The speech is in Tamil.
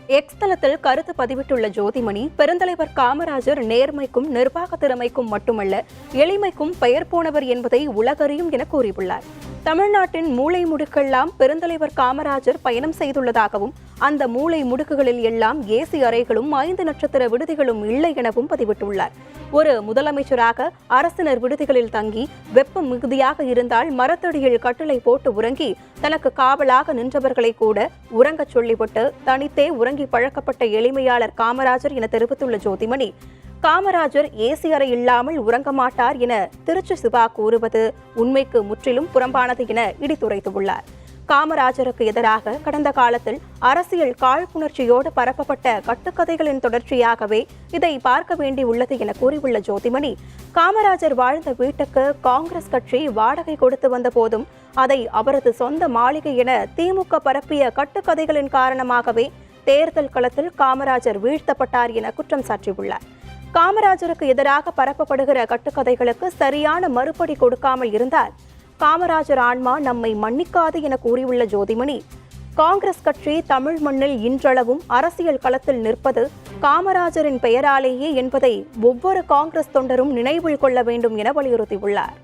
எக்ஸ் தளத்தில் கருத்து பதிவிட்டுள்ள ஜோதிமணி, பெருந்தலைவர் காமராஜர் நேர்மைக்கும் நிர்வாக திறமைக்கும் மட்டுமல்ல, எளிமைக்கும் பெயர் போனவர் என்பதை உலகறியும் என கூறியுள்ளார். தமிழ்நாட்டின் மூலை முடுக்கெல்லாம் பெருந்தலைவர் காமராஜர் பயணம் செய்துள்ளதாகவும், அந்த மூலை முடுக்குகளில் எல்லாம் ஏசி அறைகளும் 5 நட்சத்திர விடுதிகளும் இல்லை எனவும் பதிவிட்டுள்ளார். ஒரு முதலமைச்சராக அரசினர் விடுதிகளில் தங்கி வெப்பம் மிகுதியாக இருந்தால் மரத்தடியில் கட்டளை போட்டு உறங்கி தனக்கு காவலாக நின்றவர்களை கூட உறங்கச் சொல்லிவிட்டு தனித்தே உறங்கி பழக்கப்பட்ட எளிமையாளர் காமராஜர் என தெரிவித்துள்ள ஜோதிமணி, காமராஜர் ஏசி அறை இல்லாமல் உறங்க மாட்டார் என திருச்சி சிவா கூறுவது உண்மைக்கு முற்றிலும் புறம்பானது என இடித்துரைத்துள்ளார். காமராஜருக்கு எதிராக கடந்த காலத்தில் அரசியல் காழ்ப்புணர்ச்சியோடு பரப்பப்பட்ட கட்டுக்கதைகளின் தொடர்ச்சியாகவே இதை பார்க்க வேண்டியுள்ளது என கூறியுள்ள ஜோதிமணி, காமராஜர் வாழ்ந்த வீட்டுக்கு காங்கிரஸ் கட்சி வாடகை கொடுத்து வந்த போதும் அதை அவரது சொந்த மாளிகை என திமுக பரப்பிய கட்டுக்கதைகளின் காரணமாகவே தேர்தல் களத்தில் காமராஜர் வீழ்த்தப்பட்டார் என குற்றம் சாட்டியுள்ளார். காமராஜருக்கு எதிராக பரப்பப்படுகிற கட்டுக்கதைகளுக்கு சரியான மறுபடி கொடுக்காமல் இருந்தால் காமராஜர் ஆன்மா நம்மை மன்னிக்காது என கூறியுள்ள ஜோதிமணி, காங்கிரஸ் கட்சி தமிழ் மண்ணில் இன்றளவும் அரசியல் களத்தில் நிற்பது காமராஜரின் பெயராலேயே என்பதை ஒவ்வொரு காங்கிரஸ் தொண்டரும் நினைவில் கொள்ள வேண்டும் என வலியுறுத்தியுள்ளார்.